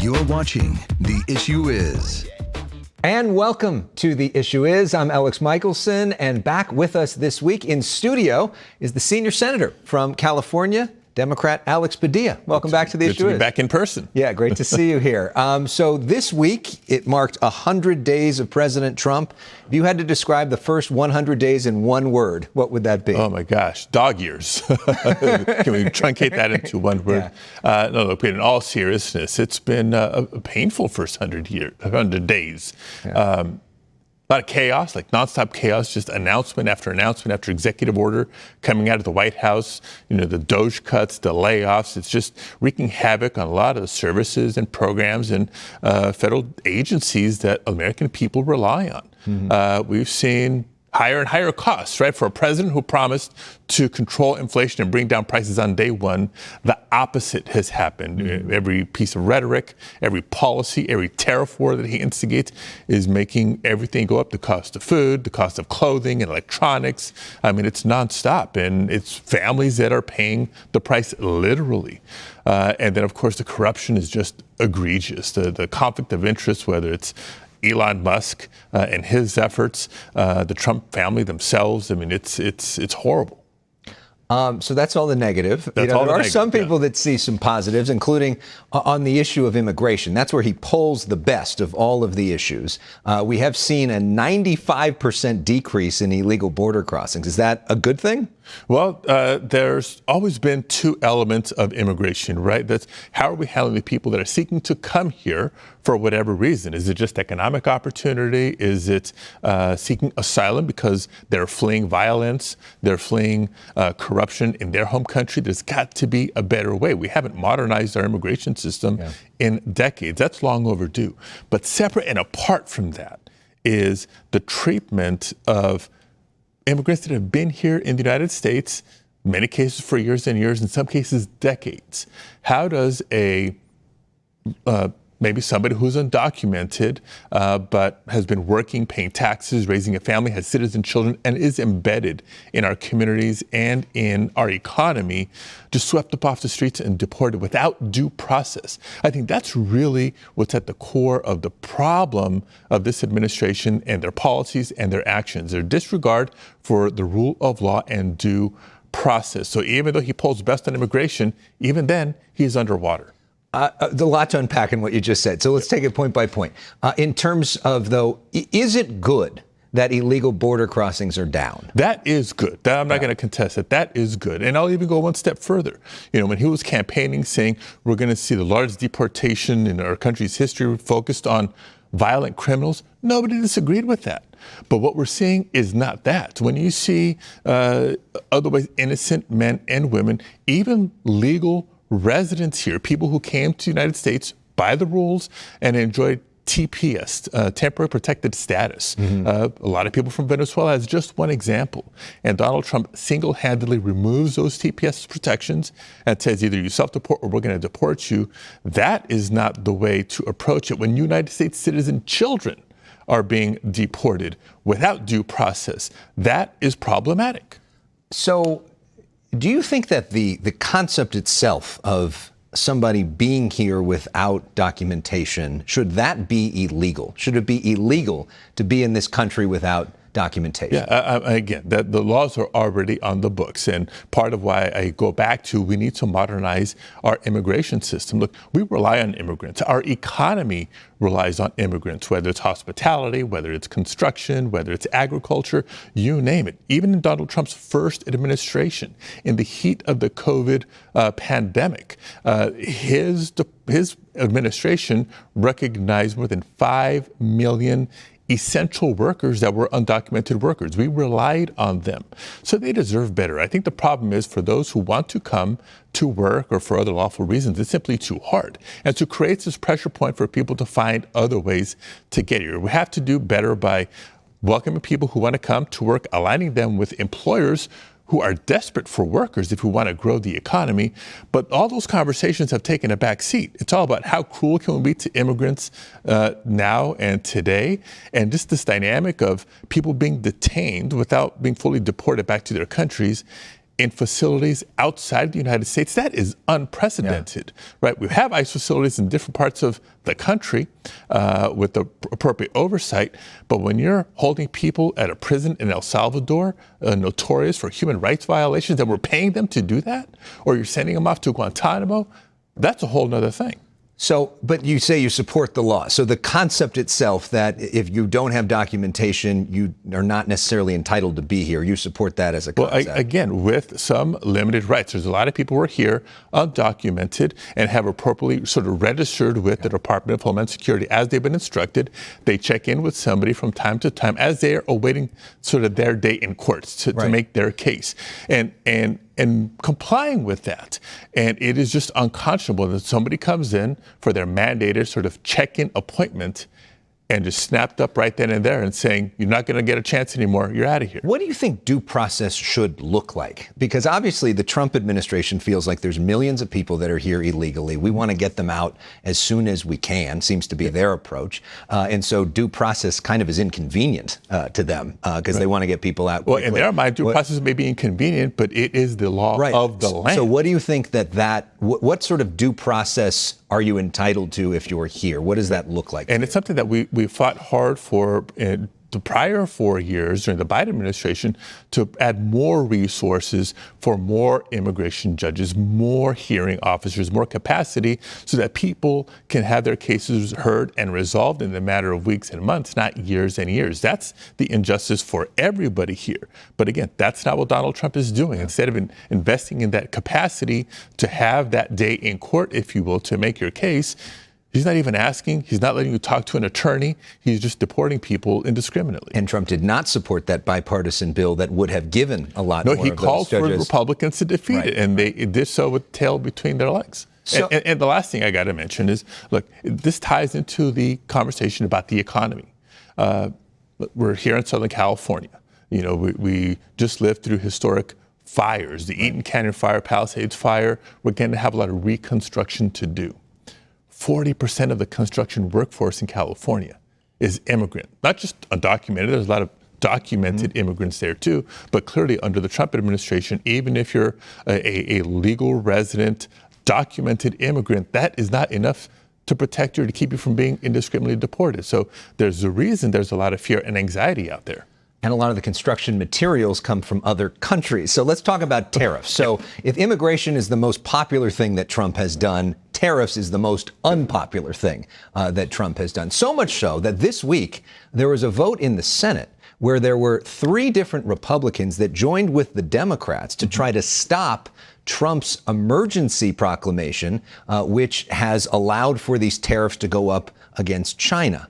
You're watching The Issue Is. And welcome to The Issue Is. I'm Elex Michaelson, and back with us this week in studio is the senior senator from California, Democrat Alex Padilla. Welcome back to The Issue Is. Good to be back in person. Yeah, great to see you here. So this week, it marked 100 days of President Trump. If you had to describe the first 100 days in one word, what would that be? Oh, my gosh. Dog years. Can we truncate that into one word? Yeah. No, look, in all seriousness, it's been a painful first 100 days. Yeah. A lot of chaos, like nonstop chaos, just announcement after announcement after executive order coming out of the White House, the DOGE cuts, the layoffs. It's just wreaking havoc on a lot of the services and programs and federal agencies that American people rely on. Mm-hmm. We've seen higher and higher costs, right? For a president who promised to control inflation and bring down prices on day one, the opposite has happened. Mm-hmm. Every piece of rhetoric, every policy, every tariff war that he instigates is making everything go up. The cost of food, the cost of clothing and electronics. I mean, it's nonstop, and it's families that are paying the price literally. And then, of course, the corruption is just egregious. The conflict of interest, whether it's Elon Musk and his efforts, the Trump family themselves. I mean, it's horrible. So that's all the negative. There are some people that see some positives, including on the issue of immigration. That's where he polls the best of all of the issues. We have seen a 95% decrease in illegal border crossings. Is that a good thing? Well, there's always been two elements of immigration, right? That's how are we handling the people that are seeking to come here for whatever reason? Is it just economic opportunity? Is it seeking asylum because they're fleeing violence? They're fleeing corruption in their home country? There's got to be a better way. We haven't modernized our immigration system in decades. That's long overdue. But separate and apart from that is the treatment of immigrants that have been here in the United States, many cases for years and years, in some cases decades. How does maybe somebody who's undocumented but has been working, paying taxes, raising a family, has citizen children, and is embedded in our communities and in our economy, just swept up off the streets and deported without due process? I think that's really what's at the core of the problem of this administration and their policies and their actions, their disregard for the rule of law and due process. So even though he polls best on immigration, even then he's underwater. A lot to unpack in what you just said. So let's take it point by point. In terms of, though, is it good that illegal border crossings are down? That is good. I'm not going to contest it. That is good. And I'll even go one step further. When he was campaigning saying we're going to see the largest deportation in our country's history focused on violent criminals, nobody disagreed with that. But what we're seeing is not that. When you see otherwise innocent men and women, even legal residents here, people who came to the United States by the rules and enjoyed TPS, temporary protected status. Mm-hmm. A lot of people from Venezuela is just one example. And Donald Trump single-handedly removes those TPS protections and says either you self-deport or we're going to deport you. That is not the way to approach it. When United States citizen children are being deported without due process, that is problematic. So do you think that the concept itself of somebody being here without documentation, should that be illegal? Should it be illegal to be in this country without documentation? Yeah, again, the laws are already on the books. And part of why I go back to we need to modernize our immigration system. Look, we rely on immigrants. Our economy relies on immigrants, whether it's hospitality, whether it's construction, whether it's agriculture, you name it. Even in Donald Trump's first administration, in the heat of the COVID pandemic, his administration recognized more than 5 million essential workers that were undocumented workers. We relied on them. So they deserve better. I think the problem is for those who want to come to work or for other lawful reasons, it's simply too hard. And so it creates this pressure point for people to find other ways to get here. We have to do better by welcoming people who want to come to work, aligning them with employers who are desperate for workers if we want to grow the economy. But all those conversations have taken a back seat. It's all about how cruel can we be to immigrants now and today, and just this dynamic of people being detained without being fully deported back to their countries. in facilities outside the United States. That is unprecedented, right? We have ICE facilities in different parts of the country with the appropriate oversight. But when you're holding people at a prison in El Salvador, notorious for human rights violations, and we're paying them to do that, or you're sending them off to Guantanamo, that's a whole nother thing. So, but you say you support the law. So the concept itself that if you don't have documentation, you are not necessarily entitled to be here, you support that as a concept? Well, again, with some limited rights. There's a lot of people who are here undocumented and have appropriately sort of registered with the Department of Homeland Security as they've been instructed. They check in with somebody from time to time as they are awaiting sort of their day in courts to make their case. And complying with that. And it is just unconscionable that somebody comes in for their mandated sort of check-in appointment and just snapped up right then and there and saying, you're not going to get a chance anymore, you're out of here. What do you think due process should look like? Because obviously the Trump administration feels like there's millions of people that are here illegally. We want to get them out as soon as we can, seems to be their approach. And so due process kind of is inconvenient to them because they want to get people out quickly. Well, in their mind, due process may be inconvenient, but it is the law of the land. So what do you think what sort of due process are you entitled to if you're here? What does that look like? And it's something that we fought hard for the prior 4 years during the Biden administration to add more resources for more immigration judges, more hearing officers, more capacity so that people can have their cases heard and resolved in the matter of weeks and months, not years and years. That's the injustice for everybody here. But again, that's not what Donald Trump is doing. Instead of investing in that capacity to have that day in court, if you will, to make your case, he's not even asking. He's not letting you talk to an attorney. He's just deporting people indiscriminately. And Trump did not support that bipartisan bill that would have given a lot more of those judges. No, he called for Republicans to defeat it, and they did so with the tail between their legs. So, and the last thing I got to mention is, look, this ties into the conversation about the economy. We're here in Southern California. You know, we just lived through historic fires, the Eaton Canyon fire, Palisades fire. We're going to have a lot of reconstruction to do. 40% of the construction workforce in California is immigrant, not just undocumented. There's a lot of documented immigrants there too, but clearly under the Trump administration, even if you're a legal resident, documented immigrant, that is not enough to protect you or to keep you from being indiscriminately deported. So there's a reason there's a lot of fear and anxiety out there. And a lot of the construction materials come from other countries. So let's talk about tariffs. So if immigration is the most popular thing that Trump has done, tariffs is the most unpopular thing that Trump has done. So much so that this week there was a vote in the Senate where there were 3 different Republicans that joined with the Democrats to try to stop Trump's emergency proclamation, which has allowed for these tariffs to go up against China.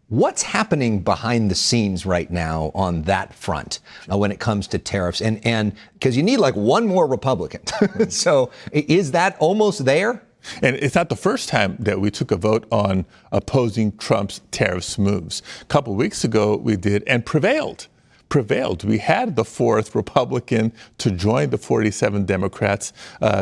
What's happening behind the scenes right now on that front when it comes to tariffs? And because you need like one more Republican. So is that almost there? And it's not the first time that we took a vote on opposing Trump's tariffs moves. A couple of weeks ago, we did and prevailed. We had the 4th Republican to join the 47 Democrats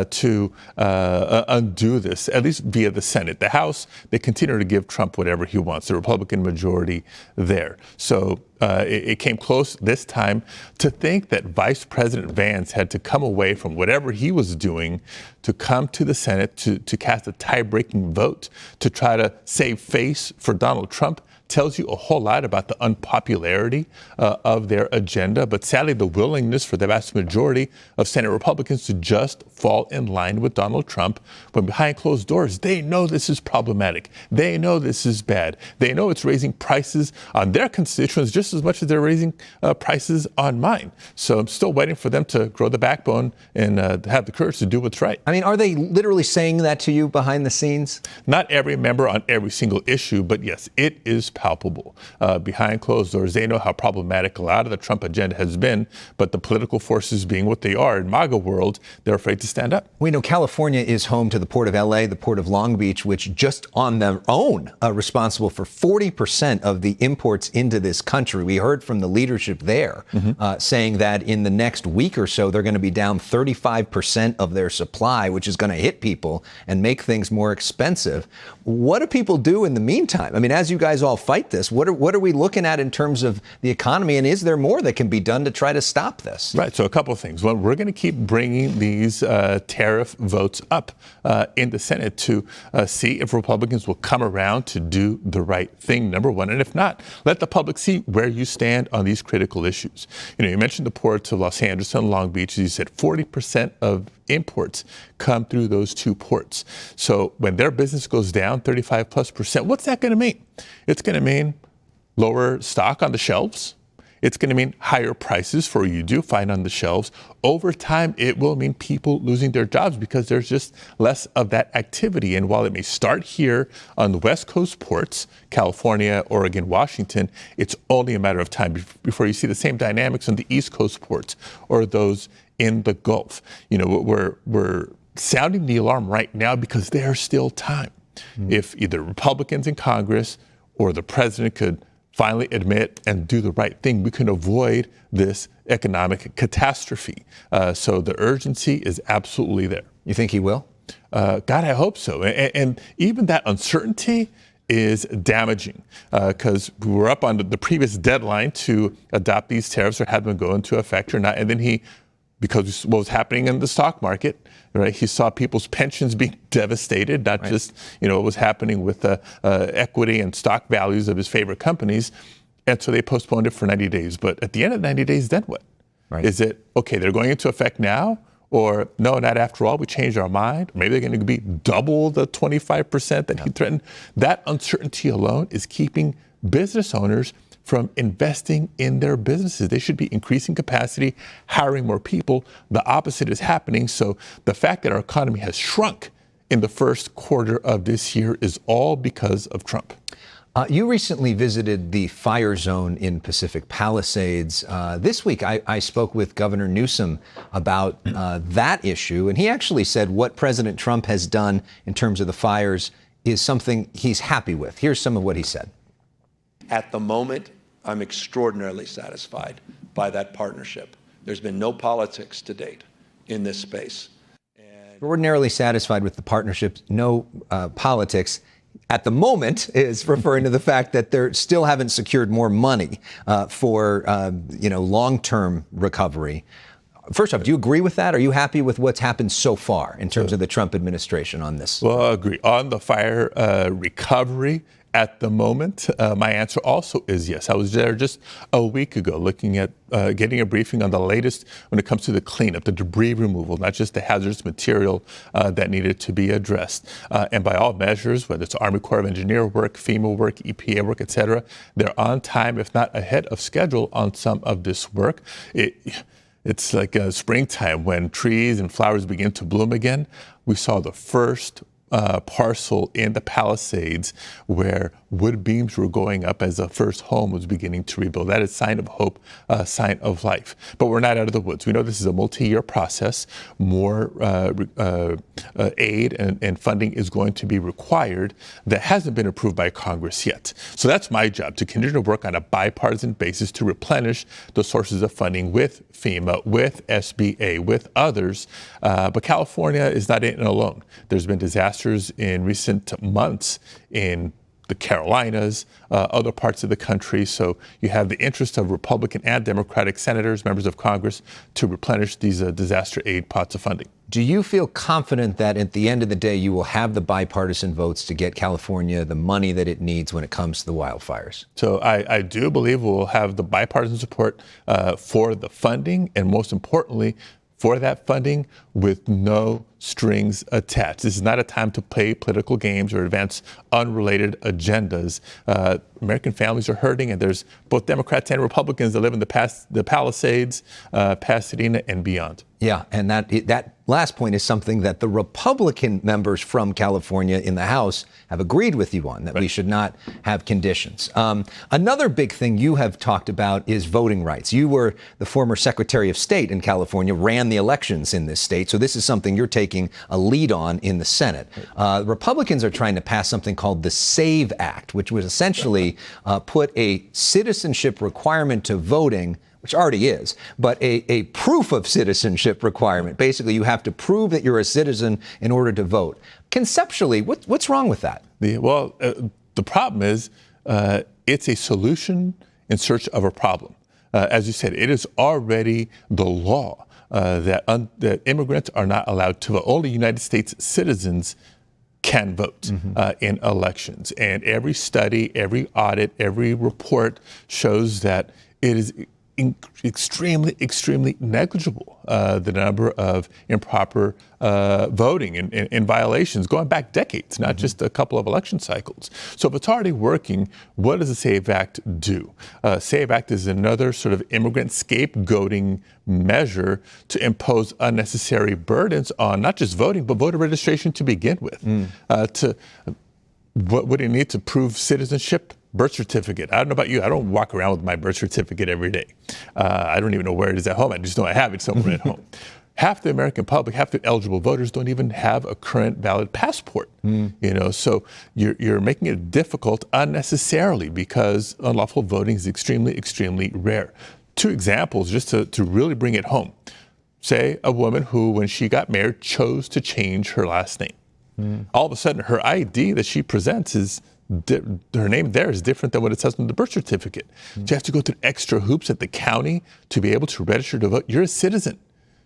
to undo this, at least via the Senate. The House, they continue to give Trump whatever he wants, the Republican majority there. So it came close this time. To think that Vice President Vance had to come away from whatever he was doing to come to the Senate to cast a tie-breaking vote to try to save face for Donald Trump tells you a whole lot about the unpopularity of their agenda, but sadly the willingness for the vast majority of Senate Republicans to just fall in line with Donald Trump when behind closed doors they know this is problematic. They know this is bad. They know it's raising prices on their constituents just as much as they're raising prices on mine. So I'm still waiting for them to grow the backbone and have the courage to do what's right. I mean, are they literally saying that to you behind the scenes? Not every member on every single issue, but yes, it is palpable. Behind closed doors, they know how problematic a lot of the Trump agenda has been, but the political forces being what they are in MAGA world, they're afraid to stand up. We know California is home to the Port of LA, the Port of Long Beach, which just on their own are responsible for 40% of the imports into this country. industry. We heard from the leadership there saying that in the next week or so, they're going to be down 35% of their supply, which is going to hit people and make things more expensive. What do people do in the meantime? I mean, as you guys all fight this, what are we looking at in terms of the economy, and is there more that can be done to try to stop this? Right. So a couple of things. One, we're going to keep bringing these tariff votes up in the Senate to see if Republicans will come around to do the right thing, number one. And if not, let the public see where you stand on these critical issues. You know, you mentioned the ports of Los Angeles and Long Beach. As you said, 40% of imports come through those two ports. So when their business goes down 35+%, what's that going to mean? It's going to mean lower stock on the shelves. It's going to mean higher prices for what you do find on the shelves. Over time, it will mean people losing their jobs because there's just less of that activity. And while it may start here on the West Coast ports, California, Oregon, Washington, it's only a matter of time before you see the same dynamics on the East Coast ports or those in the Gulf. You know, we're sounding the alarm right now because there's still time. If either Republicans in Congress or the president could finally admit and do the right thing, we can avoid this economic catastrophe. So the urgency is absolutely there. You think he will? God, I hope so. And even that uncertainty is damaging because we were up on the previous deadline to adopt these tariffs or have them go into effect or not. And then because what was happening in the stock market, right? He saw people's pensions being devastated, not just, what was happening with the equity and stock values of his favorite companies. And so they postponed it for 90 days. But at the end of 90 days, then what? Right. Is it, okay, they're going into effect now? Or no, not after all, we changed our mind. Maybe they're going to be double the 25% that he threatened. That uncertainty alone is keeping business owners from investing in their businesses. They should be increasing capacity, hiring more people. The opposite is happening. So the fact that our economy has shrunk in the first quarter of this year is all because of Trump. You recently visited the fire zone in Pacific Palisades. This week, I spoke with Governor Newsom about that issue, and he actually said what President Trump has done in terms of the fires is something he's happy with. Here's some of what he said. At the moment, I'm extraordinarily satisfied by that partnership. There's been no politics to date in this space. Extraordinarily satisfied with the partnership, no politics. At the moment is referring to the fact that they still haven't secured more money for long-term recovery. First off, do you agree with that? Are you happy with what's happened so far in terms of the Trump administration on this? Well, I agree. On the fire recovery, at the moment, my answer also is yes. I was there just a week ago looking at getting a briefing on the latest when it comes to the cleanup, the debris removal, not just the hazardous material that needed to be addressed. And by all measures, whether it's Army Corps of Engineer work, FEMA work, EPA work, et cetera, they're on time, if not ahead of schedule on some of this work. It's like springtime when trees and flowers begin to bloom again. We saw the first parcel in the Palisades where wood beams were going up as the first home was beginning to rebuild. That is a sign of hope, a sign of life. But we're not out of the woods. We know this is a multi-year process. More aid and funding is going to be required that hasn't been approved by Congress yet. So that's my job, to continue to work on a bipartisan basis to replenish the sources of funding with FEMA, with SBA, with others. But California is not in it alone. There's been disasters in recent months in the Carolinas, other parts of the country. So you have the interest of Republican and Democratic senators, members of Congress, to replenish these disaster aid pots of funding. Do you feel confident that at the end of the day, you will have the bipartisan votes to get California the money that it needs when it comes to the wildfires? So I do believe we'll have the bipartisan support for the funding, and most importantly, for that funding with no strings attached. This is not a time to play political games or advance unrelated agendas. American families are hurting, and there's both Democrats and Republicans that live in the Palisades, Pasadena, and beyond. Yeah, and that last point is something that the Republican members from California in the House have agreed with you on, that we should not have conditions. Another big thing you have talked about is voting rights. You were the former Secretary of State in California, ran the elections in this state, so this is something you're taking a lead on in the Senate. Republicans are trying to pass something called the SAVE Act, which would essentially put a citizenship requirement to voting, which already is, but a proof of citizenship requirement. Basically, you have to prove that you're a citizen in order to vote. Conceptually, what's wrong with that? The problem is it's a solution in search of a problem. As you said, it is already the law that immigrants are not allowed to vote. Only United States citizens can vote in elections. And every study, every audit, every report shows that it is extremely negligible, the number of improper voting and violations going back decades, not just a couple of election cycles. So if it's already working, what does the SAVE Act do? SAVE Act is another sort of immigrant scapegoating measure to impose unnecessary burdens on not just voting, but voter registration to begin with. What would you need to prove citizenship? Birth certificate. I don't know about you. I don't walk around with my birth certificate every day. I don't even know where it is at home. I just know I have it somewhere at home. Half the American public, half the eligible voters don't even have a current valid passport. So you're making it difficult unnecessarily because unlawful voting is extremely rare. Two examples just to really bring it home. Say a woman who, when she got married, chose to change her last name. All of a sudden, her ID that she presents is her name there is different than what it says on the birth certificate. So you have to go through extra hoops at the county to be able to register to vote. You're a citizen.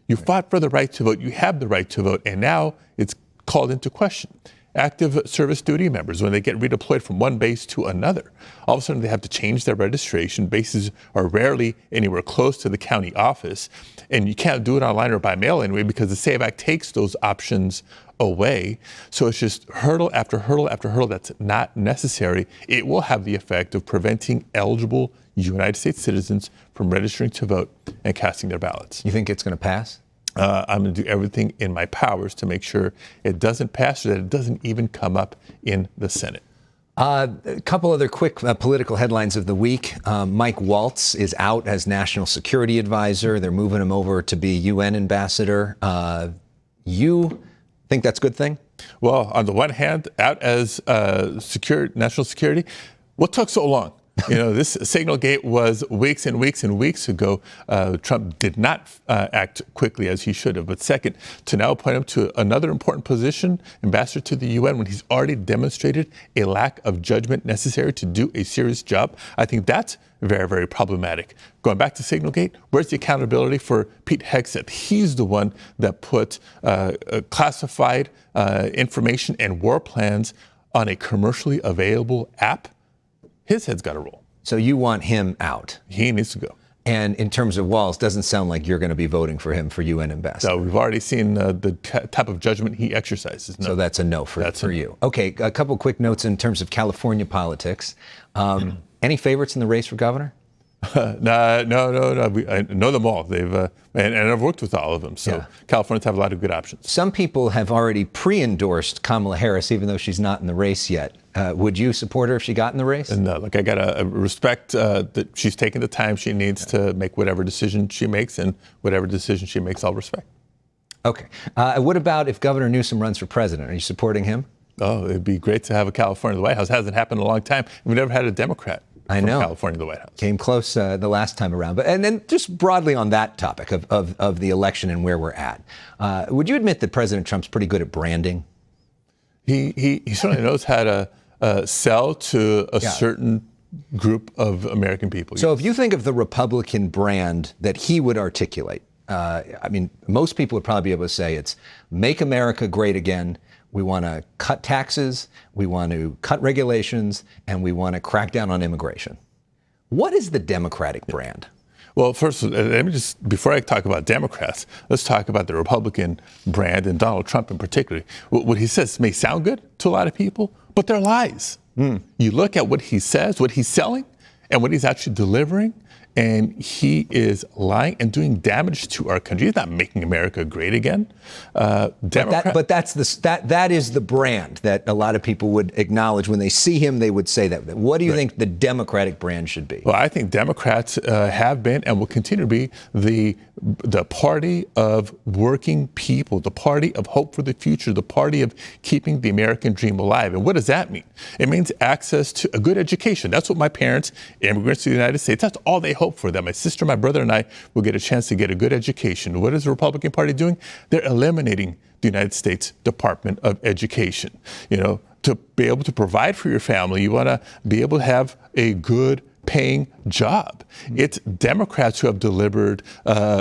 You fought for the right to vote. You have the right to vote. And now it's called into question. Active service duty members, when they get redeployed from one base to another, all of a sudden they have to change their registration. Bases are rarely anywhere close to the county office. And you can't do it online or by mail anyway because the SAVE Act takes those options away. So it's just hurdle after hurdle after hurdle that's not necessary. It will have the effect of preventing eligible United States citizens from registering to vote and casting their ballots. You think it's going to pass? I'm going to do everything in my powers to make sure it doesn't pass or that it doesn't even come up in the Senate. A couple other quick political headlines of the week. Mike Waltz is out as National Security Advisor. They're moving him over to be UN Ambassador. You think that's a good thing? Well, on the one hand, out as national security, what took so long? This Signal Gate was weeks and weeks and weeks ago. Trump did not act quickly as he should have. But second, to now appoint him to another important position, ambassador to the UN, when he's already demonstrated a lack of judgment necessary to do a serious job, I think that's very problematic. Going back to Signal Gate, where's the accountability for Pete Hegseth? He's the one that put classified information and war plans on a commercially available app. His head's got to roll. So you want him out? He needs to go. And in terms of Walz, doesn't sound like you're going to be voting for him for UN ambassador. So we've already seen the type of judgment he exercises. No. So that's a no for you. Okay, a couple quick notes in terms of California politics. Any favorites in the race for governor? No. I know them all. They've and I've worked with all of them. So Californians have a lot of good options. Some people have already pre-endorsed Kamala Harris, even though she's not in the race yet. Would you support her if she got in the race? No, I got to respect that she's taken the time she needs to make whatever decision she makes, and whatever decision she makes, I'll respect. Okay. What about if Governor Newsom runs for president? Are you supporting him? Oh, it'd be great to have a California in the White House. It hasn't happened in a long time. We've never had a Democrat from California in the White House. Came close the last time around. And then just broadly on that topic of the election and where we're at, would you admit that President Trump's pretty good at branding? He certainly knows how to sell to a certain group of American people. So if you think of the Republican brand that he would articulate, most people would probably be able to say it's make America great again. We want to cut taxes, we want to cut regulations, and we want to crack down on immigration. What is the Democratic brand? Well, first, let me just, before I talk about Democrats, let's talk about the Republican brand and Donald Trump in particular. What he says may sound good to a lot of people, but they're lies. You look at what he says, what he's selling, and what he's actually delivering, and he is lying and doing damage to our country. He's not making America great again. But that is the brand that a lot of people would acknowledge when they see him. They would say that. What do you think the Democratic brand should be? Well, I think Democrats have been and will continue to be the party of working people, the party of hope for the future, the party of keeping the American dream alive. And what does that mean? It means access to a good education. That's what my parents, immigrants to the United States, that's all they hope for, that my sister, my brother, and I will get a chance to get a good education. What is the Republican Party doing? They're eliminating the United States Department of Education. You know, to be able to provide for your family, you want to be able to have a good paying job. It's Democrats who have delivered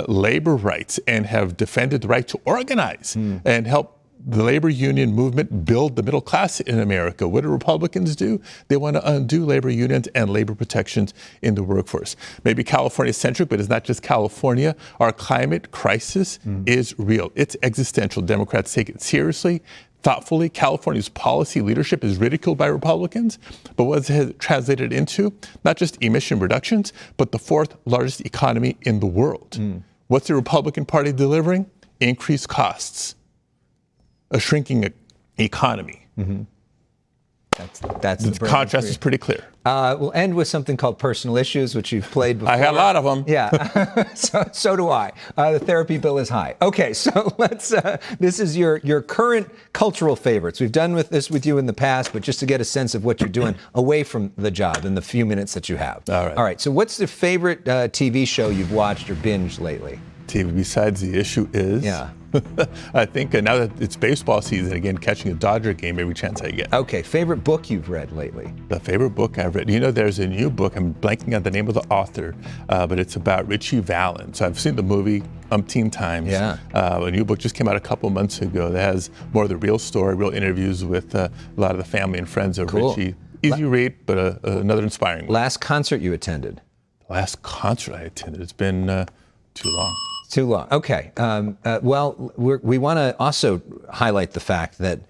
labor rights and have defended the right to organize and help the labor union movement build the middle class in America. What do Republicans do? They want to undo labor unions and labor protections in the workforce. Maybe California-centric, but it's not just California. Our climate crisis is real. It's existential. Democrats take it seriously, thoughtfully. California's policy leadership is ridiculed by Republicans, but what has it translated into? Not just emission reductions, but the fourth largest economy in the world. What's the Republican Party delivering? Increased costs. A shrinking economy. That's the contrast is pretty clear. We'll end with something called personal issues, which you've played before. I got a lot of them. Yeah, so do I. The therapy bill is high. Okay, so let's. This is your current cultural favorites. We've done this with you in the past, but just to get a sense of what you're doing away from the job in the few minutes that you have. All right. All right. So, what's the favorite TV show you've watched or binged lately? TV besides the issue is. Yeah. I think now that it's baseball season again, catching a Dodger game every chance I get. Okay, favorite book you've read lately? The favorite book I've read, you know, there's a new book, I'm blanking on the name of the author, but it's about Richie Valens. I've seen the movie umpteen times. Yeah. A new book just came out a couple months ago that has more of the real story, real interviews with a lot of the family and friends of Richie. Easy read, but another inspiring one. Last concert you attended? Last concert I attended, it's been too long. Too long. Okay. Well, we want to also highlight the fact that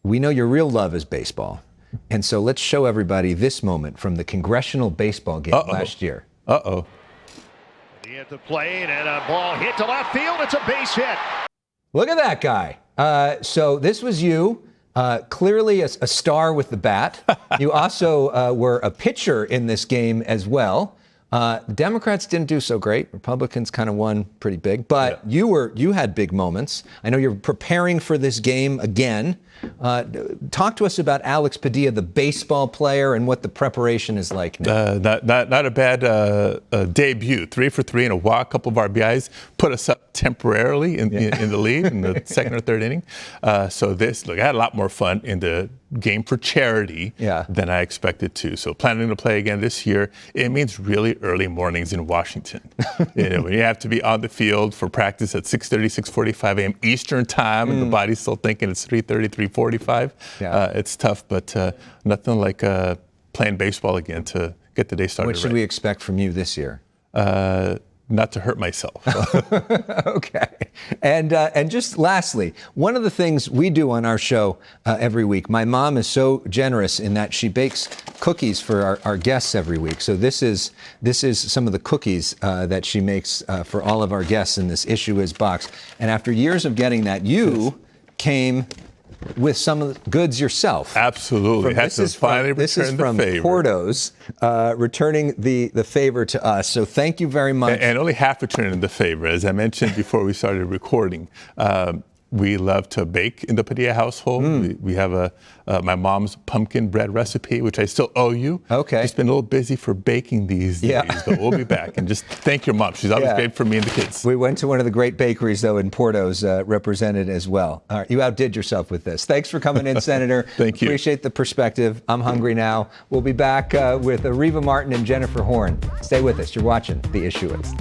we know your real love is baseball. And so let's show everybody this moment from the congressional baseball game last year. The at the plate and a ball hit to left field. It's a base hit. Look at that guy. So this was you. Clearly a star with the bat. You also were a pitcher in this game as well. Democrats didn't do so great. Republicans kind of won pretty big, but you had big moments. I know you're preparing for this game again. Talk to us about Alex Padilla, the baseball player, and what the preparation is like now. Not a bad debut. 3 for 3 and a walk, couple of RBIs, put us up temporarily in the lead in the second or third inning. So I had a lot more fun in the game for charity than I expected to. So planning to play again this year, it means really early mornings in Washington. When you have to be on the field for practice at 6:30, 6:45 a.m. Eastern time, and the body's still thinking it's 3:30, 3:45. It's tough, but nothing like playing baseball again to get the day started. What should we expect from you this year? Not to hurt myself. Okay. And just lastly, one of the things we do on our show every week, my mom is so generous in that she bakes cookies for our guests every week. So this is some of the cookies that she makes for all of our guests in this Issue Is box. And after years of getting that, you came with some of the goods yourself. Absolutely. This is from Porto's, returning the favor to us. So thank you very much. And only half returning the favor. As I mentioned before we started recording, we love to bake in the Padilla household. We have my mom's pumpkin bread recipe, which I still owe you. Okay. Just been a little busy for baking these days, but we'll be back. And just thank your mom. She's always great for me and the kids. We went to one of the great bakeries, though, in Porto's, represented as well. All right, you outdid yourself with this. Thanks for coming in, Senator. Thank you. Appreciate the perspective. I'm hungry now. We'll be back with Reva Martin and Jennifer Horn. Stay with us. You're watching The Issue Is.